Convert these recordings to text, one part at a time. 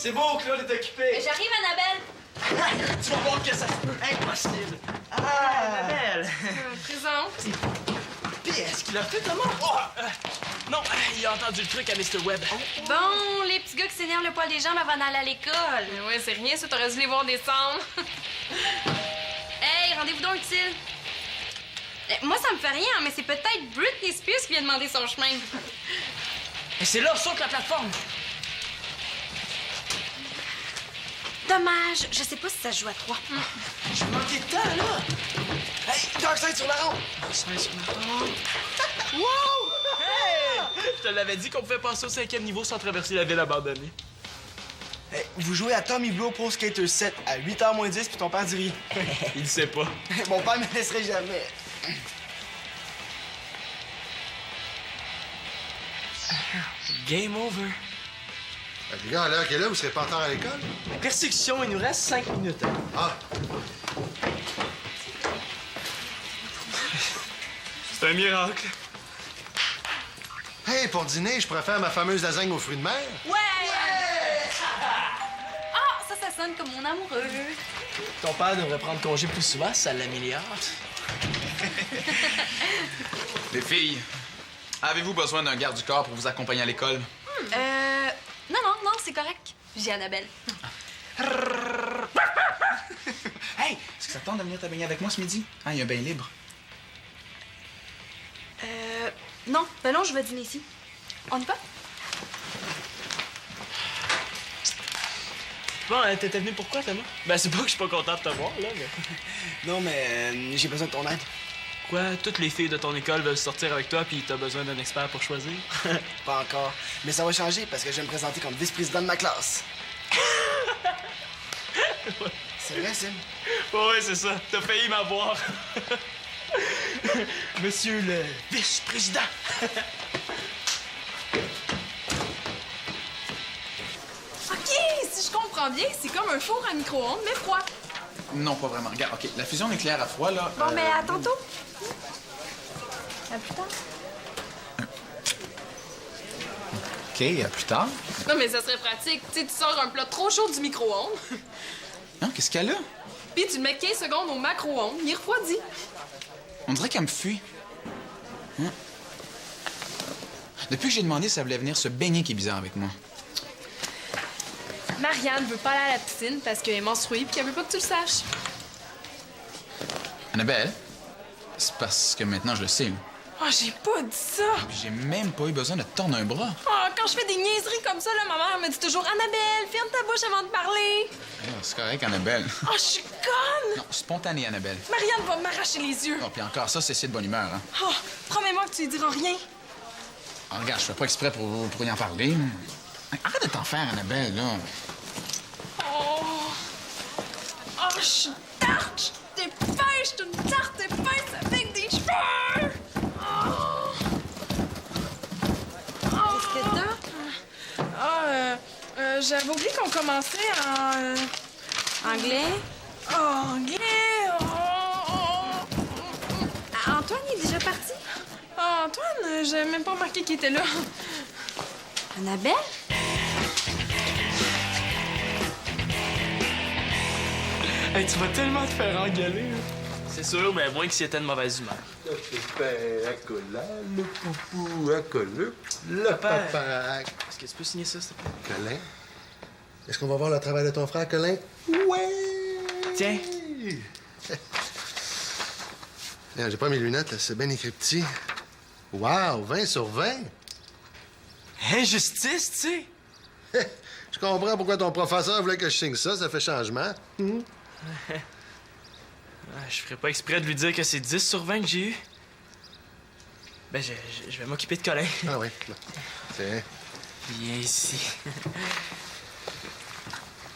C'est beau, Claude est occupé. J'arrive, Annabelle. Tu vas voir que ça se peut. Impossible. Annabelle. Présente. Puis, est-ce qu'il a fait, Thomas? Non, il a entendu le truc à Mr. Webb. Bon, les petits gars qui s'énervent le poil des jambes avant d'aller à l'école. Mais ouais, c'est rien, ça, t'aurais dû les voir descendre. Hey, rendez-vous donc utile. Moi, ça me fait rien, mais c'est peut-être Britney Spears qui vient demander son chemin. Et c'est là, saute la plateforme. Dommage, je sais pas si ça se joue à 3. J'ai manqué de temps, là. Hey, Darkseid sur la rampe. Wow! Hey! Je te l'avais dit qu'on pouvait passer au 5e niveau sans traverser la ville abandonnée. Hey, vous jouez à Tommy Blow Pro Skater 7 à 8h moins 10 puis ton père dit rien. Il le sait pas. Mon père me laisserait jamais. Game over. Les gars, à l'heure qu'elle est là, vous serez pas en retard à l'école? Persécution, il nous reste 5 minutes. Ah, C'est un miracle. hey, pour dîner, je pourrais faire ma fameuse lasagne aux fruits de mer. Ouais! Ah, ça sonne comme mon amoureux. Ton père devrait prendre congé plus souvent, ça l'améliore. Les filles, avez-vous besoin d'un garde du corps pour vous accompagner à l'école? Non, c'est correct. J'ai Annabelle. Hey, est-ce que ça te tente de venir te baigner avec moi ce midi? Ah, il y a un bain libre. Non, je vais dîner ici. On y va? Bon, t'étais venu pourquoi, Thomas? Ben, c'est pas que je suis pas content de te voir, là, mais... Non, mais j'ai besoin de ton aide. Quoi? Toutes les filles de ton école veulent sortir avec toi, puis t'as besoin d'un expert pour choisir? Pas encore. Mais ça va changer parce que je vais me présenter comme vice-président de ma classe. C'est vrai, Sim? Ouais, c'est ça. T'as failli m'avoir. Monsieur le vice-président. OK, si je comprends bien, c'est comme un four à micro-ondes, mais froid. Non, pas vraiment. Regarde, OK, la fusion nucléaire à froid, là... Bon, mais à tantôt. À plus tard. OK, à plus tard. Non, mais ça serait pratique. Tu sais, tu sors un plat trop chaud du micro-ondes, Non, qu'est-ce qu'elle a? puis tu le mets 15 secondes au macro-ondes, il refroidit. On dirait qu'elle me fuit. Hein? Depuis que j'ai demandé si elle voulait venir se baigner qui est bizarre avec moi. Marianne veut pas aller à la piscine parce qu'elle est menstruée puis qu'elle veut pas que tu le saches. Annabelle, c'est parce que maintenant je le sais. Là. Oh, j'ai pas dit ça. Puis j'ai même pas eu besoin de te tordre un bras. Oh, quand je fais des niaiseries comme ça, là, ma mère me dit toujours Annabelle, ferme ta bouche avant de parler. C'est correct, Annabelle. Oh, je suis conne. Non, spontané, Annabelle. Marianne va m'arracher les yeux. Non, puis encore ça, c'est de bonne humeur. Hein. Oh, promets-moi que tu lui diras rien. Oh, regarde, je fais pas exprès pour y en parler. Arrête de t'en faire, Annabelle, là. Oh, oh, je suis tarte. Je t'épêche, je une tarte épaisse avec des cheveux. Oh. Qu'est-ce que t'as? J'avais oublié qu'on commençait en... Anglais? Oh, anglais. Ah, Antoine est déjà parti? Ah, Antoine, j'ai même pas remarqué qu'il était là. Annabelle? Hey, tu vas tellement te faire engueuler, là. C'est sûr, mais moins que si était de mauvaise humeur. Le pépère accolant, le poupou accolé, le papa. Est-ce que tu peux signer ça, s'il te plaît? Colin? Est-ce qu'on va voir le travail de ton frère, Colin? Ouais! Tiens. J'ai pas mes lunettes, là. C'est bien écrit petit. Wow, 20 sur 20! Injustice, tu sais. Je comprends pourquoi ton professeur voulait que je signe ça. Ça fait changement. Je ferais pas exprès de lui dire que c'est 10 sur 20 que j'ai eu. Ben, je vais m'occuper de Colin. Ah oui. C'est... Viens ici.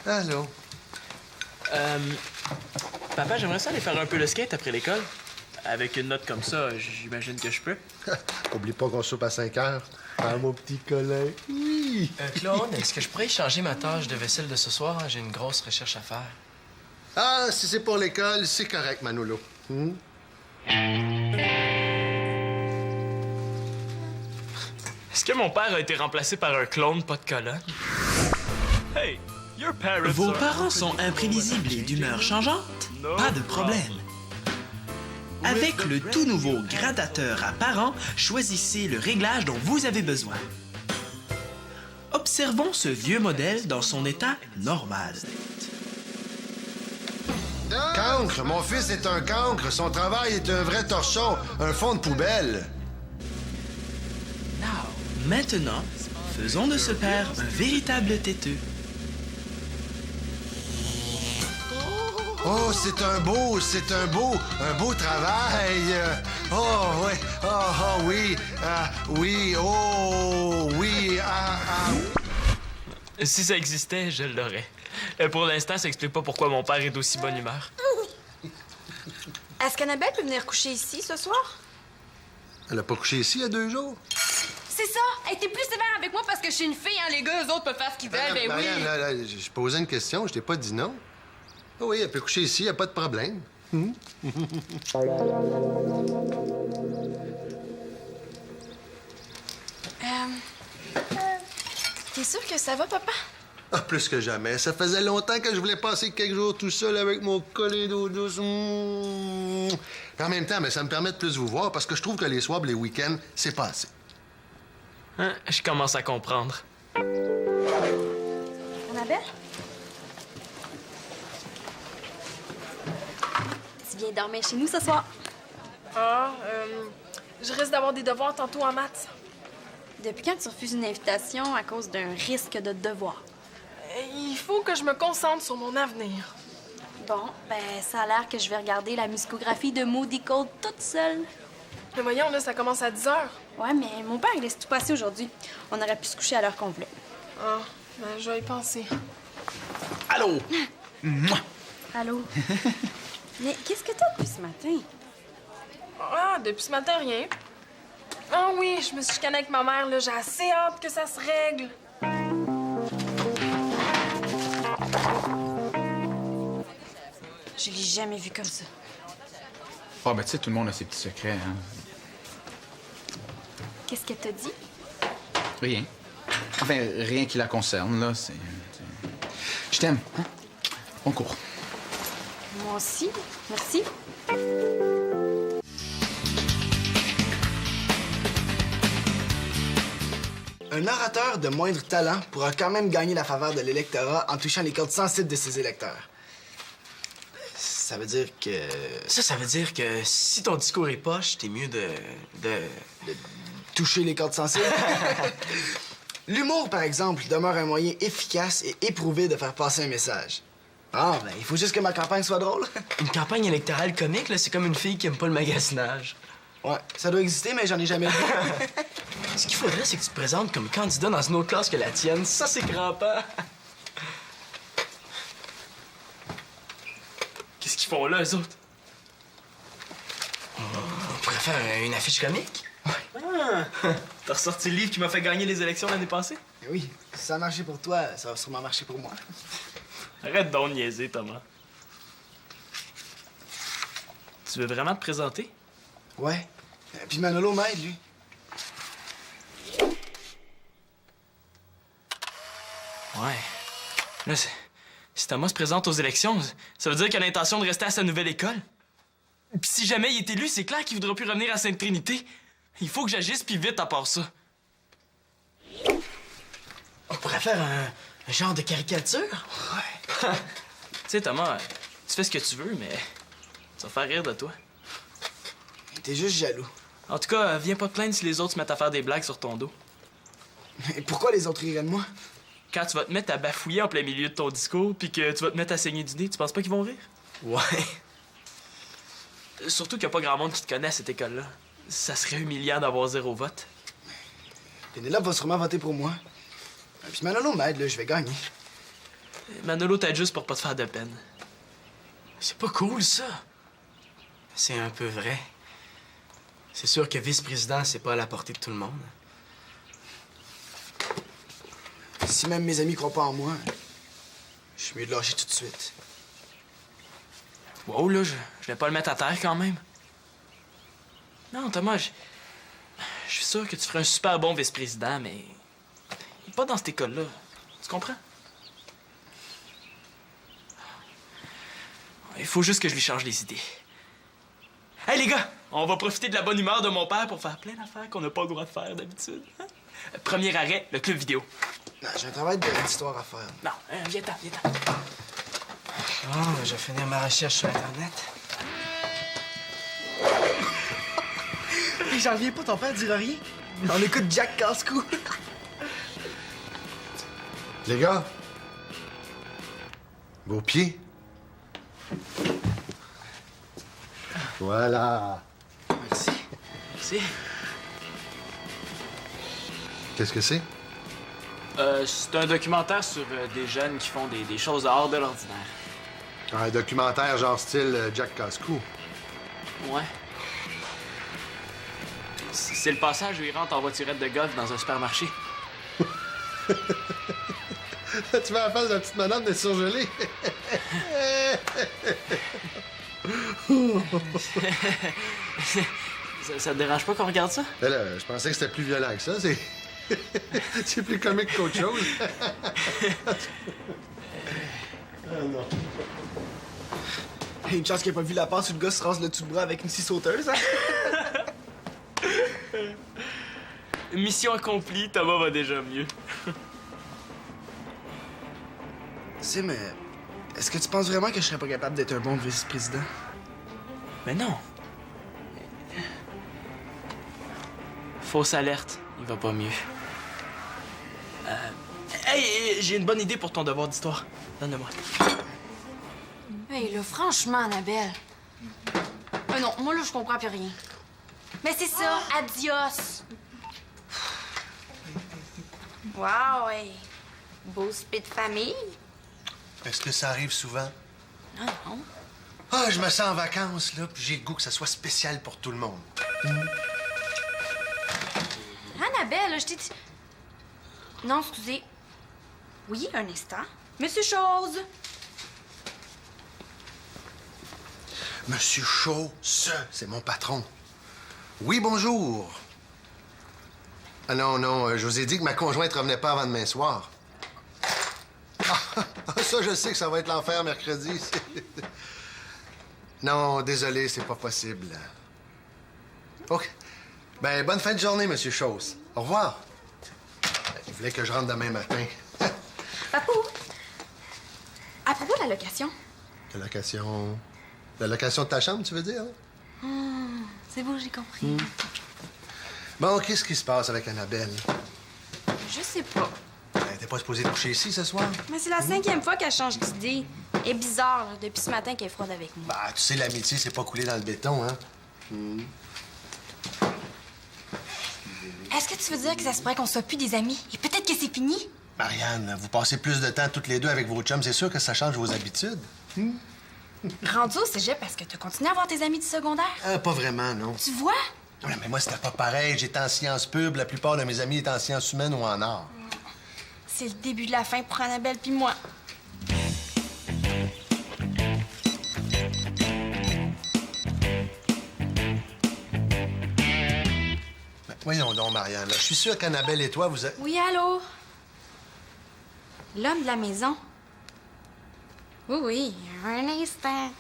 Allô? Papa, j'aimerais ça aller faire un peu le skate après l'école. Avec une note comme ça, j'imagine que je peux. Oublie pas qu'on soupe à 5 heures. Ah, mon petit Colin. Oui! Claude, est-ce que je pourrais changer ma tâche de vaisselle de ce soir? J'ai une grosse recherche à faire. Ah, si c'est pour l'école, c'est correct, Manolo. Est-ce que mon père a été remplacé par un clone pas de colonne? Hey! Vos parents sont imprévisibles et d'humeur changeante? Pas de problème. Avec le tout nouveau gradateur à parents, choisissez le réglage dont vous avez besoin. Observons ce vieux modèle dans son état normal. Cancre! Mon fils est un cancre. Son travail est un vrai torchon, un fond de poubelle. Maintenant, faisons de ce père un véritable têteux. Oh, c'est un beau travail. Oh, ouais, oui, oui, oh, oui, Si ça existait, je l'aurais. Pour l'instant, ça explique pas pourquoi mon père est d'aussi bonne humeur. Est-ce qu'Annabelle peut venir coucher ici ce soir? Elle a pas couché ici il y a 2 jours? C'est ça! Elle était plus sévère avec moi parce que je suis une fille, hein, les gars, eux autres peuvent faire ce qu'ils veulent, ben oui! Marianne, là, je posais une question, je t'ai pas dit non. Oh oui, elle peut coucher ici, y a pas de problème. T'es sûr que ça va, papa? Ah, plus que jamais. Ça faisait longtemps que je voulais passer quelques jours tout seul avec mon collet d'eau douce. En même temps, mais ça me permet de plus vous voir parce que je trouve que les soirs, les week-ends, c'est pas assez. Hein? Je commence à comprendre. Annabelle? Tu viens dormir chez nous ce soir? Je risque d'avoir des devoirs tantôt en maths. Depuis quand tu refuses une invitation à cause d'un risque de devoir? Il faut que je me concentre sur mon avenir. Bon, ben, ça a l'air que je vais regarder la musicographie de Moody Cole toute seule. Mais voyons, là, ça commence à 10 heures. Ouais, mais mon père, il laisse tout passer aujourd'hui. On aurait pu se coucher à l'heure qu'on voulait. Ah, ben, je vais y penser. Allô? Allô? Mais qu'est-ce que t'as depuis ce matin? Ah, depuis ce matin, rien. Ah oui, je me suis chicanée avec ma mère, là. J'ai assez hâte que ça se règle. Je l'ai jamais vu comme ça. Ah, ben, tu sais, tout le monde a ses petits secrets, hein. Qu'est-ce qu'elle t'a dit? Rien. Enfin, rien qui la concerne, là. Je t'aime, hein? On court. Moi aussi. Merci. Un orateur de moindre talent pourra quand même gagner la faveur de l'électorat en touchant les cordes sensibles de ses électeurs. Ça veut dire que... Ça veut dire que si ton discours est poche, t'es mieux de toucher les cordes sensibles. L'humour, par exemple, demeure un moyen efficace et éprouvé de faire passer un message. Ah, ben, il faut juste que ma campagne soit drôle. Une campagne électorale comique, là, c'est comme une fille qui aime pas le magasinage. Ouais, ça doit exister, mais j'en ai jamais vu. Ce qu'il faudrait, c'est que tu te présentes comme candidat dans une autre classe que la tienne. Ça, c'est crampant. Qu'est-ce qu'ils font là, eux autres? On pourrait faire une affiche comique? Ouais. Ah, t'as ressorti le livre qui m'a fait gagner les élections l'année passée? Eh oui, si ça a marché pour toi, ça va sûrement marcher pour moi. Arrête donc de niaiser, Thomas. Tu veux vraiment te présenter? Ouais. Puis Manolo m'aide, lui. Ouais. Là, si Thomas se présente aux élections, ça veut dire qu'il a l'intention de rester à sa nouvelle école. Puis si jamais il est élu, c'est clair qu'il voudra plus revenir à Sainte-Trinité. Il faut que j'agisse, puis vite à part ça. On pourrait faire un genre de caricature? Ouais. Tu sais, Thomas, tu fais ce que tu veux, mais ça va faire rire de toi. T'es juste jaloux. En tout cas, viens pas te plaindre si les autres se mettent à faire des blagues sur ton dos. Et pourquoi les autres riraient de moi? Quand tu vas te mettre à bafouiller en plein milieu de ton discours, puis que tu vas te mettre à saigner du nez, tu penses pas qu'ils vont rire? Ouais. Surtout qu'il y a pas grand monde qui te connaît à cette école-là. Ça serait humiliant d'avoir 0 vote. Pénélope va sûrement voter pour moi. Puis Manolo m'aide, là, je vais gagner. Manolo t'aide juste pour pas te faire de peine. C'est pas cool, ça. C'est un peu vrai. C'est sûr que vice-président, c'est pas à la portée de tout le monde. Si même mes amis croient pas en moi, je suis mieux de lâcher tout de suite. Wow, là, je vais pas le mettre à terre quand même. Non, Thomas, je suis sûr que tu ferais un super bon vice-président, mais pas dans cette école-là. Tu comprends? Il faut juste que je lui change les idées. Hey les gars, on va profiter de la bonne humeur de mon père pour faire plein d'affaires qu'on n'a pas le droit de faire d'habitude. Premier arrêt, le club vidéo. Non, j'ai un travail d'histoire à faire. Non, viens-t'en, viens-t'en. Bon, je vais finir ma recherche sur Internet. Hey, j'en reviens pas, ton père dira rien. On écoute Jack Casse-Cou. Les gars, vos pieds. Voilà. Merci. Merci. Qu'est-ce que c'est? C'est un documentaire sur des jeunes qui font des choses hors de l'ordinaire. Un documentaire genre style Jack Casse-Cou. Ouais. C'est le passage où il rentre en voiturette de golf dans un supermarché. Tu vas à la face de la petite madame d'être surgelée. Ça te dérange pas qu'on regarde ça? Ben là, je pensais que c'était plus violent que ça. C'est c'est plus comique qu'autre chose. Ah non. Hey, une chance qu'il ait pas vu la passe où le gars se rase le dessus de bras avec une scie sauteuse, hein? Mission accomplie, Thomas va déjà mieux. Tu sais, mais est-ce que tu penses vraiment que je serais pas capable d'être un bon vice-président? Mais non. Fausse alerte, il va pas mieux. Hey, j'ai une bonne idée pour ton devoir d'histoire. Donne-le-moi. Hey, là, franchement, Annabelle. Non, moi, là, je comprends plus rien. Mais c'est ça, adios. Wow, hey. Beau spit de famille. Est-ce que ça arrive souvent? Non, non. Ah, je me sens en vacances, là, puis j'ai le goût que ça soit spécial pour tout le monde. Annabelle, là, je t'ai dit... Non, excusez. Oui, un instant. Monsieur Chose. Monsieur Shaw, c'est mon patron. Oui, bonjour. Ah non, je vous ai dit que ma conjointe revenait pas avant demain soir. Ah, ça, je sais que ça va être l'enfer mercredi. Non, désolé, c'est pas possible. OK. Ben, bonne fin de journée, Monsieur Chose. Au revoir. Il voulait que je rentre demain matin. Papou, à propos de la location. La location... La location de ta chambre, tu veux dire? C'est beau, j'ai compris. Bon, qu'est-ce qui se passe avec Annabelle? Je sais pas. Elle était pas supposée coucher ici ce soir? Mais c'est la 5e fois qu'elle change d'idée. Elle est bizarre, là, depuis ce matin qu'elle est froide avec moi. Bah, tu sais, l'amitié, c'est pas coulé dans le béton, hein? Est-ce que tu veux dire que ça se pourrait qu'on soit plus des amis? Et peut-être que c'est fini? Marianne, vous passez plus de temps toutes les deux avec vos chums, c'est sûr que ça change vos habitudes. Rendu au cégep, parce que tu continues à avoir tes amis du secondaire? Pas vraiment, non. Tu vois? Ouais, mais moi, c'était pas pareil. J'étais en sciences pub, la plupart de mes amis étaient en sciences humaines ou en art. C'est le début de la fin pour Annabelle puis moi. Ben, voyons donc, Marianne, là. Je suis sûr qu'Annabelle et toi, vous êtes... Oui, allô? L'homme de la maison? Oui, un instant.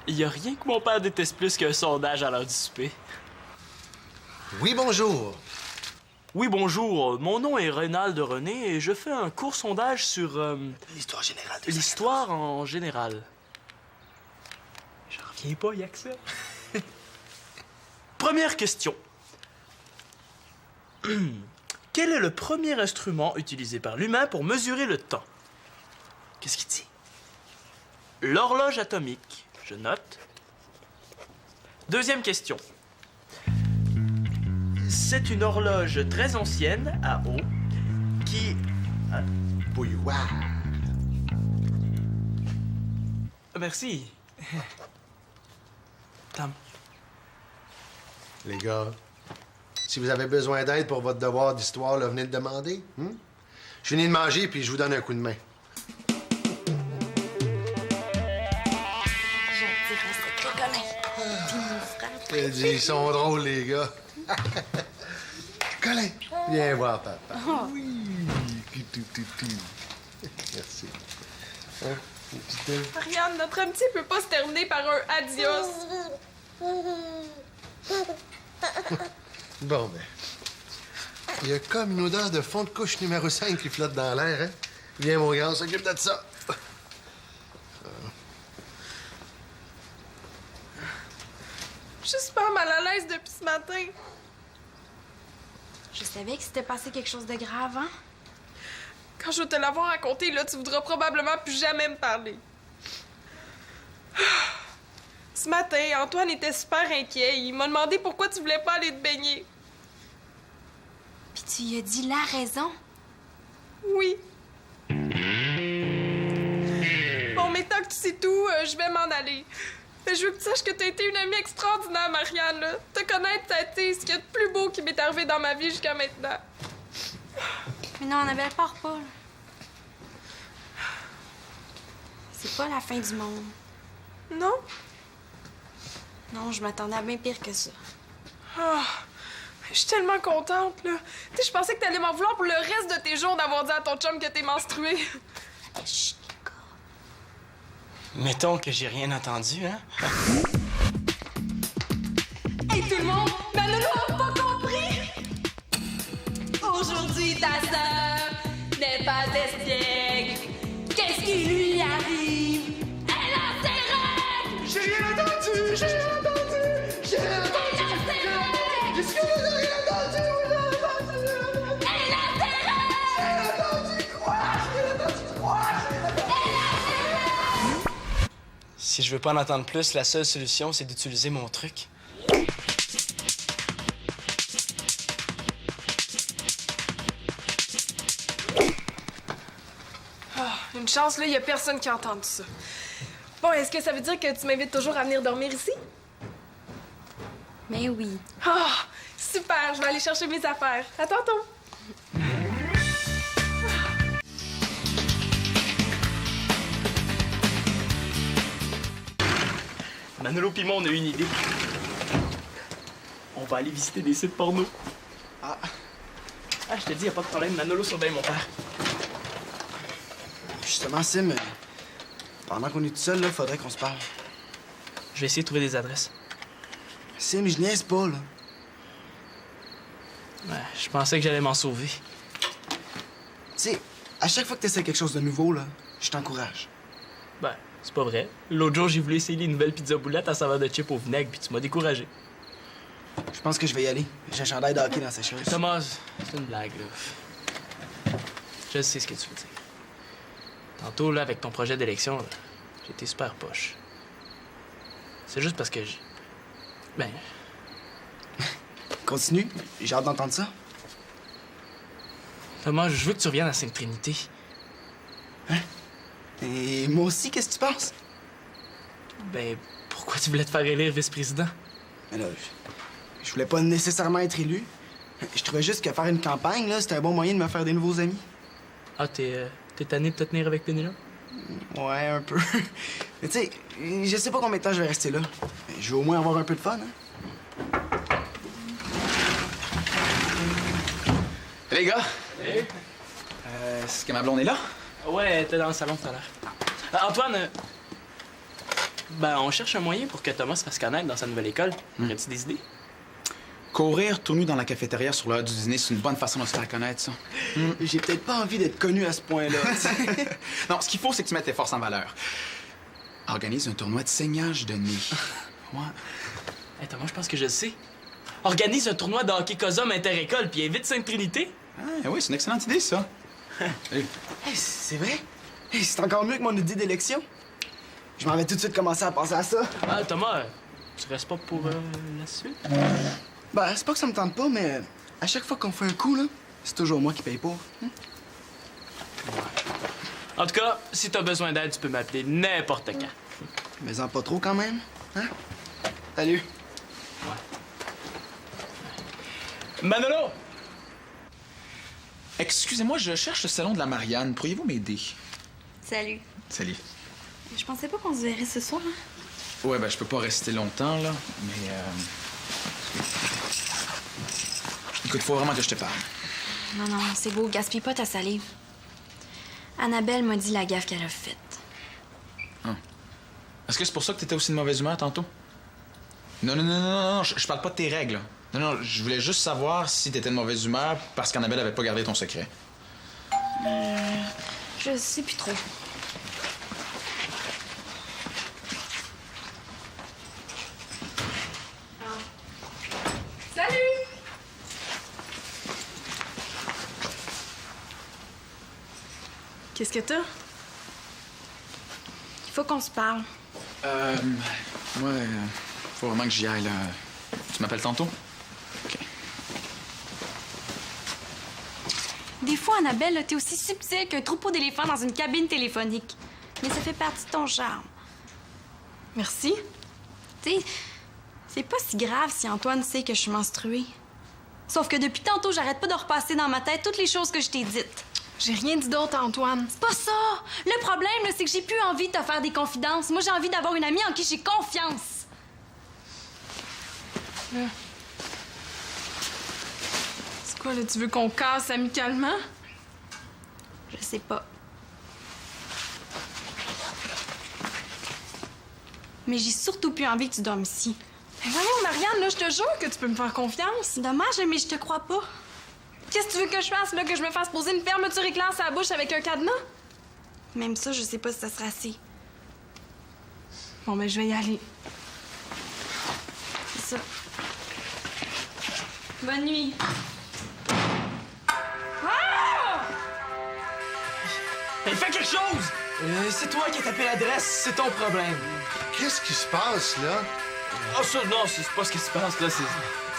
Il y a rien que mon père déteste plus qu'un sondage à l'heure du souper. Oui, bonjour. Oui, bonjour. Mon nom est Reynald René et je fais un court sondage sur... L'histoire générale de l'histoire en général. J'en reviens pas, y'a que ça. Première question. Quel est le premier instrument utilisé par l'humain pour mesurer le temps? Qu'est-ce qu'il dit? L'horloge atomique. Je note. Deuxième question. C'est une horloge très ancienne, à eau, qui... Bouilloire. Merci. Tom. Les gars, si vous avez besoin d'aide pour votre devoir d'histoire, là, venez le demander. Je finis de manger, puis je vous donne un coup de main. Ils sont drôles, les gars. Colin, viens voir papa. Oui. Merci. Hein? Marianne, notre amitié peut pas se terminer par un adios. Bon, ben. Il y a comme une odeur de fond de couche numéro 5 qui flotte dans l'air, hein? Viens, mon grand, on s'occupe de ça. Je suis super mal à l'aise depuis ce matin. Je savais que c'était passé quelque chose de grave, hein? Quand je vais te l'avoir raconté, là, tu voudras probablement plus jamais me parler. Ce matin, Antoine était super inquiet. Il m'a demandé pourquoi tu voulais pas aller te baigner. Puis tu lui as dit la raison. Oui. Bon, mais tant que tu sais tout, je vais m'en aller. Mais je veux que tu saches que t'as été une amie extraordinaire, Marianne, là. Te connaître, ça a été ce qu'il y a de plus beau qui m'est arrivé dans ma vie jusqu'à maintenant. Mais non, Annabelle, pars pas, là. C'est pas la fin du monde. Non? Non, je m'attendais à bien pire que ça. Ah, je suis tellement contente, là. Tu sais, je pensais que t'allais m'en vouloir pour le reste de tes jours d'avoir dit à ton chum que t'es menstruée. Chut, Mettons que j'ai rien entendu, hein? Hey, tout le monde! Manolo a pas compris! Aujourd'hui, ta sœur n'est pas espiègle. Qu'est-ce qui lui arrive? Elle a ses règles! J'ai rien entendu! J'ai rien entendu! J'ai rien entendu! Elle a ses règles! Est-ce que vous avez rien entendu? Vous avez entendu? Elle a ses règles! J'ai rien entendu! Quoi? J'ai rien entendu! Quoi? Si je veux pas en entendre plus, la seule solution, c'est d'utiliser mon truc. Une chance, là, y a personne qui a entendu ça. Bon, est-ce que ça veut dire que tu m'invites toujours à venir dormir ici? Mais oui. Ah, super! Je vais aller chercher mes affaires. À tantôt! Manolo pis moi, on a eu une idée. On va aller visiter des sites porno. Ah, je te dis, y a pas de problème. Manolo surveille mon père. Justement, Sim, pendant qu'on est tout seul, là, faudrait qu'on se parle. Je vais essayer de trouver des adresses. Sim, je niaise pas, là. Ouais, je pensais que j'allais m'en sauver. Tu sais, à chaque fois que t'essaies quelque chose de nouveau, là, je t'encourage. Ben, c'est pas vrai. L'autre jour, j'ai voulu essayer les nouvelles pizzas boulettes à saveur de chips au vinaigre, puis tu m'as découragé. Je pense que je vais y aller. J'ai un chandail de hockey dans ces choses. Thomas, c'est une blague, là. Je sais ce que tu veux dire. Tantôt, là, avec ton projet d'élection, là, j'ai été super poche. C'est juste parce que Ben, Continue, j'ai hâte d'entendre ça. Thomas, je veux que tu reviennes à Sainte-Trinité. Et moi aussi, qu'est-ce que tu penses? Ben, pourquoi tu voulais te faire élire vice-président? Mais là, je voulais pas nécessairement être élu. Je trouvais juste que faire une campagne, là, c'était un bon moyen de me faire des nouveaux amis. Ah, t'es tanné de te tenir avec Pénélope? Ouais, un peu. Mais tu sais, je sais pas combien de temps je vais rester là. Je veux au moins avoir un peu de fun, hein? Les gars! Est-ce que ma blonde est là? Ouais, elle était dans le salon tout à l'heure. Antoine, ben, on cherche un moyen pour que Thomas se fasse connaître dans sa nouvelle école. Aurais-tu des idées? Courir tout nu dans la cafétéria sur l'heure du dîner, c'est une bonne façon de se faire connaître, ça. J'ai peut-être pas envie d'être connu à ce point-là. Non, ce qu'il faut, c'est que tu mettes tes forces en valeur. Organise un tournoi de saignage de nez. Ouais. Hey, Thomas, je pense que je le sais. Organise un tournoi de hockey COSOM inter-école, puis invite Sainte-Trinité. Ah, oui, c'est une excellente idée, ça. Salut. Hey, c'est vrai? Hey, c'est encore mieux que mon idée d'élection. Je m'en vais tout de suite commencer à penser à ça. Ah, Thomas, tu restes pas pour la suite? Ben, c'est pas que ça me tente pas, mais à chaque fois qu'on fait un coup, là, c'est toujours moi qui paye pour. En tout cas, si t'as besoin d'aide, tu peux m'appeler n'importe quand. Mais en pas trop quand même, hein? Salut. Manolo! Excusez-moi, je cherche le salon de la Marianne. Pourriez-vous m'aider? Salut. Salut. Je pensais pas qu'on se verrait ce soir, hein? Ouais, ben, je peux pas rester longtemps, là, mais écoute, faut vraiment que je te parle. Non, c'est beau, gaspille pas ta salive. Annabelle m'a dit la gaffe qu'elle a faite. Est-ce que c'est pour ça que t'étais aussi de mauvaise humeur tantôt? Non, je parle pas de tes règles. Là. Non, je voulais juste savoir si t'étais de mauvaise humeur parce qu'Annabelle avait pas gardé ton secret. Je sais plus trop. Salut! Qu'est-ce que t'as? Il faut qu'on se parle. Ouais, faut vraiment que j'y aille, là. Tu m'appelles tantôt? OK. Des fois, Annabelle, là, t'es aussi subtile qu'un troupeau d'éléphants dans une cabine téléphonique. Mais ça fait partie de ton charme. Merci. Tu sais, c'est pas si grave si Antoine sait que je suis menstruée. Sauf que depuis tantôt, j'arrête pas de repasser dans ma tête toutes les choses que je t'ai dites. J'ai rien dit d'autre, Antoine. C'est pas ça! Le problème, là, c'est que j'ai plus envie de te faire des confidences. Moi, j'ai envie d'avoir une amie en qui j'ai confiance. C'est quoi, là? Tu veux qu'on casse amicalement? Je sais pas. Mais j'ai surtout plus envie que tu dormes ici. Mais voyons, Marianne, là, je te jure que tu peux me faire confiance. C'est dommage, mais je te crois pas. Qu'est-ce que tu veux que je fasse, là? Que je me fasse poser une fermeture éclair sur la bouche avec un cadenas? Même ça, je sais pas si ça sera assez. Bon, ben, je vais y aller. C'est ça. Bonne nuit. Hey, fais quelque chose! C'est toi qui as tapé l'adresse, c'est ton problème. Qu'est-ce qui se passe, là? Ah, ça, non, c'est pas ce qui se passe, là.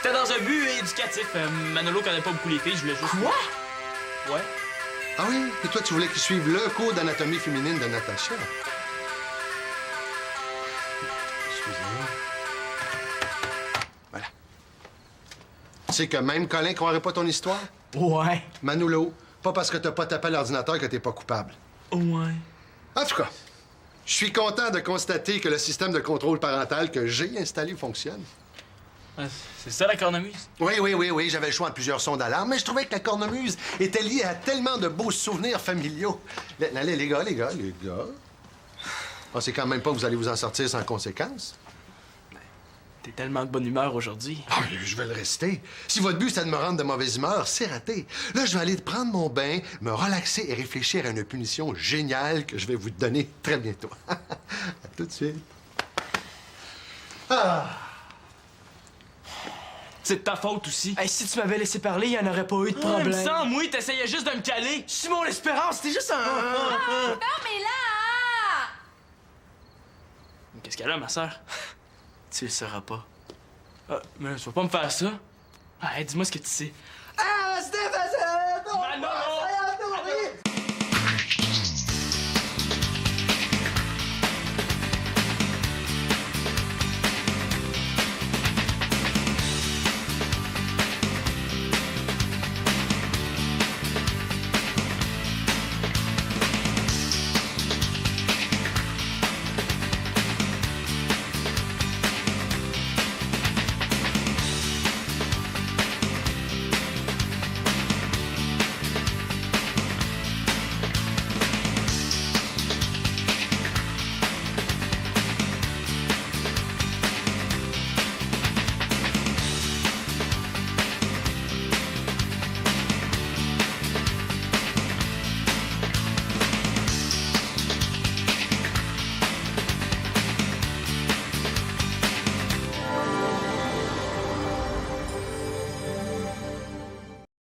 C'était dans un but éducatif. Manolo connaît pas beaucoup les filles, je voulais juste... Quoi? Ouais. Ah oui? Et toi, tu voulais qu'il suive le cours d'anatomie féminine de Natacha? Excusez-moi. Voilà. Tu sais que même Colin croirait pas ton histoire? Ouais. Manolo, pas parce que t'as pas tapé à l'ordinateur que t'es pas coupable. Ouais. En tout cas, je suis content de constater que le système de contrôle parental que j'ai installé fonctionne. Ah, c'est ça, la cornemuse? Oui, j'avais le choix entre plusieurs sons d'alarme, mais je trouvais que la cornemuse était liée à tellement de beaux souvenirs familiaux. Allez, les gars. Pensez quand même pas que vous allez vous en sortir sans conséquence. T'es tellement de bonne humeur aujourd'hui. Ah, je vais le rester. Si votre but, c'est de me rendre de mauvaise humeur, c'est raté. Là, je vais aller prendre mon bain, me relaxer et réfléchir à une punition géniale que je vais vous donner très bientôt. À tout de suite. Ah! C'est de ta faute aussi. Hey, si tu m'avais laissé parler, il n'y en aurait pas eu de Il me problème. semble, oui, t'essayais juste de me caler. Simon l'Espérance, c'était juste un... Non, mais là! Qu'est-ce qu'elle a, ma sœur? Tu le sauras pas. Ah, mais tu vas pas me faire ça. Ah, dis-moi ce que tu sais.